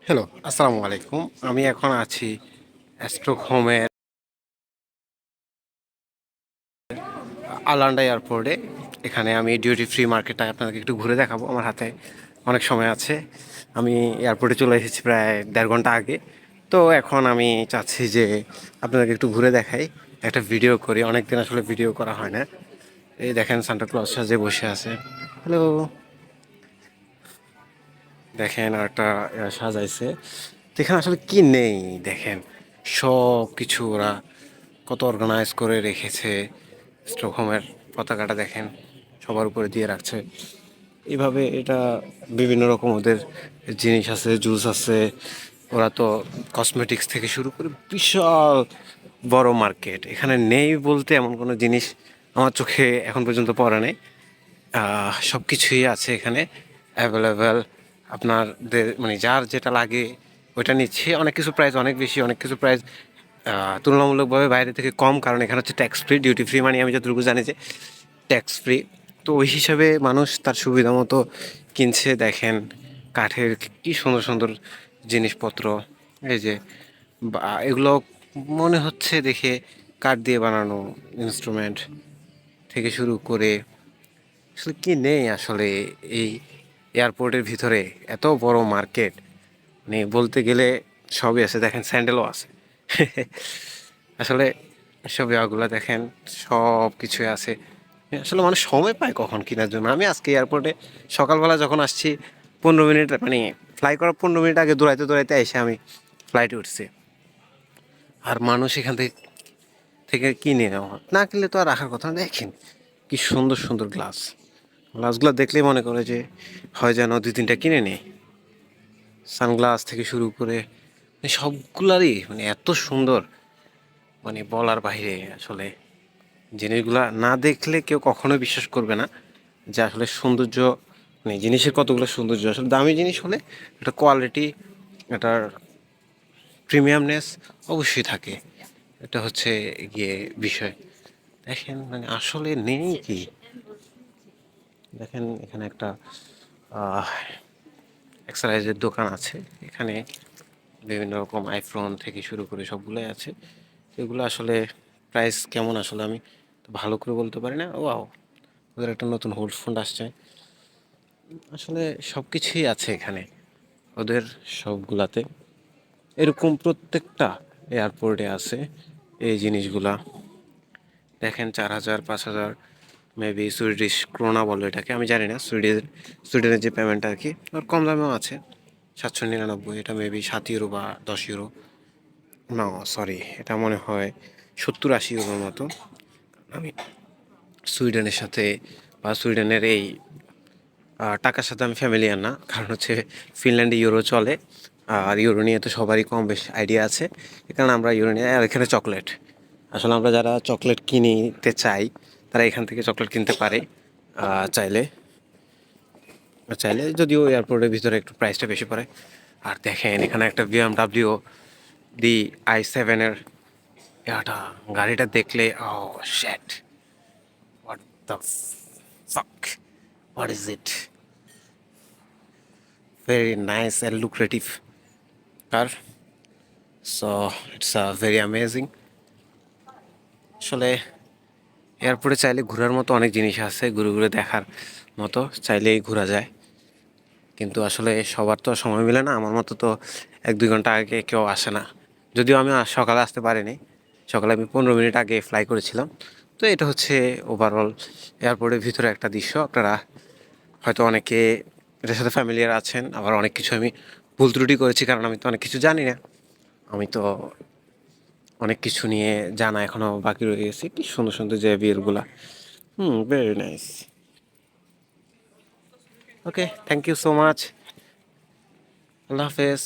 Hello, আসসালামু আলাইকুম। আমি এখন আছি স্টকহোমের আর্লান্ডা এয়ারপোর্টে। এখানে আমি ডিউটি ফ্রি মার্কেটটা আপনাদেরকে একটু ঘুরে দেখাবো। আমার হাতে অনেক সময় আছে। আমি এয়ারপোর্টে চলে এসেছি প্রায় ১.৫ ঘন্টা আগে। তো এখন আমি চাচ্ছি যে আপনাদেরকে একটু ঘুরে দেখাই, একটা ভিডিও করি। অনেক দিন আসলে ভিডিও করা হয় না। এই দেখেন সান্টা ক্লজ সাজে বসে আছে। হ্যালো, দেখেন আরেকটা সাজাইছে। তো এখানে আসলে কি নেই দেখেন, সব কিছু ওরা কত অর্গানাইজ করে রেখেছে। স্টকহোমের পতাকাটা দেখেন সবার উপরে দিয়ে রাখছে এইভাবে। এটা বিভিন্ন রকম ওদের জিনিস আছে, জুস আছে। ওরা তো কসমেটিক্স থেকে শুরু করে বিশাল বড় মার্কেট। এখানে নেই বলতে এমন কোনো জিনিস আমার চোখে এখন পর্যন্ত পড়ে নেই। সব কিছুই আছে এখানে অ্যাভেলেবেল। আপনাদের মানে যার যেটা লাগে ওইটা নিচ্ছে। অনেক কিছু প্রাইস অনেক বেশি, অনেক কিছু প্রাইস তুলনামূলকভাবে বাইরে থেকে কম, কারণ এখানে হচ্ছে ট্যাক্স ফ্রি। ডিউটি ফ্রি মানে আমি যতটুকু জানি যে ট্যাক্স ফ্রি। তো ওই হিসাবে মানুষ তার সুবিধা মতো কিনছে। দেখেন কাঠের কি সুন্দর সুন্দর জিনিসপত্র। এই যে এগুলো মনে হচ্ছে দেখে কাঠ দিয়ে বানানো ইনস্ট্রুমেন্ট থেকে শুরু করে আসলে কি নেই আসলে এই এয়ারপোর্টের ভিতরে। এত বড় মার্কেট, মানে বলতে গেলে সবই আছে। দেখেন স্যান্ডেলও আছে। আসলে সব ইয়াগুলো দেখেন, সব কিছুই আছে। আসলে মানুষ সময় পায় কখন কেনার জন্য। আমি আজকে এয়ারপোর্টে সকালবেলা যখন আসছি, 15 মিনিট মানে ফ্লাই করার 15 মিনিট আগে দৌড়াইতে দৌড়াইতে এসে আমি ফ্লাইটে উঠছি। আর মানুষ এখান থেকে থেকে কিনে নেওয়া না, কিনলে তো আর রাখার কথা না। দেখেন কি সুন্দর সুন্দর গ্লাস। গ্লাসগুলো দেখলেই মনে করে যে হয় যেন 2-3টা কিনে নেই। সানগ্লাস থেকে শুরু করে মানে সবগুলারই মানে এত সুন্দর, মানে বলার বাইরে। আসলে জিনিসগুলা না দেখলে কেউ কখনোই বিশ্বাস করবে না যে আসলে সৌন্দর্য, মানে জিনিসের কতগুলো সৌন্দর্য। আসলে দামি জিনিস হলে একটা কোয়ালিটি, এটার প্রিমিয়ামনেস অবশ্যই থাকে। এটা হচ্ছে গিয়ে বিষয়। দেখেন মানে আসলে নেই কি। দেখেন এখানে একটা এক্সারসাইজের দোকান আছে। এখানে বিভিন্ন রকম আইফোন থেকে শুরু করে সবগুলোই আছে। এগুলো আসলে প্রাইস কেমন আসলে আমি তো ভালো করে বলতে পারি না। ওয়াও, ওদের একটা নতুন হোল্ড ফোন আসছে। আসলে সব কিছুই আছে এখানে ওদের সবগুলাতে। এরকম প্রত্যেকটা এয়ারপোর্টে আছে এই জিনিসগুলা। দেখেন 4,000 5,000 মেবি সুইডিশ ক্রোনা বলো এটাকে, আমি জানি না। সুইডেনের যে পেমেন্ট আর কি, আর কম দামেও আছে 799। এটা মেবি 7 ইউরো বা 10 ইউরো। না, সরি, এটা মনে হয় 70-80 ইউরোর মতো। আমি সুইডেনের সাথে বা সুইডেনের এই টাকার সাথে আমি ফ্যামিলিয়ার না, কারণ হচ্ছে ফিনল্যান্ডে ইউরো চলে। আর ইউরো নিয়ে তো সবারই কম বেশ আইডিয়া আছে। এ কারণে আমরা ইউরো নিয়ে। আর এখানে চকলেট, আসলে আমরা যারা চকলেট কিনতে চাই তারা এখান থেকে চকলেট কিনতে পারে চাইলে। চাইলে যদিও এয়ারপোর্টের ভিতরে একটু প্রাইসটা বেশি পড়ে। আর দেখেন এখানে একটা BMW দি i7-এর এটা গাড়িটা দেখলে ও shit, what the fuck, what is it. Very nice and lucrative car. So it's very amazing. আসলে এয়ারপোর্টে চাইলে ঘোরার মতো অনেক জিনিস আছে, ঘুরে ঘুরে দেখার মতো চাইলেই ঘোরা যায়। কিন্তু আসলে সবার তো সময় মিলে না। আমার মতো তো 1-2 ঘন্টা আগে কেউ আসে না। যদিও আমি সকালে আসতে পারিনি। সকালে আমি 15 মিনিট আগে ফ্লাই করেছিলাম। তো এটা হচ্ছে ওভারঅল এয়ারপোর্টের ভিতরে একটা দৃশ্য। আপনারা হয়তো অনেকে এটার সাথে ফ্যামিলিয়ার আছেন, আবার অনেক কিছু আমি ভুল ত্রুটি করেছি, কারণ আমি তো অনেক কিছু জানি না। আমি তো অনেক কিছু নিয়ে জানা এখনো বাকি রয়ে গেছে। কি সুন্দর সুন্দর যে বিয়েরগুলা। Very nice. Okay, thank you so much. আল্লাহ হাফেজ।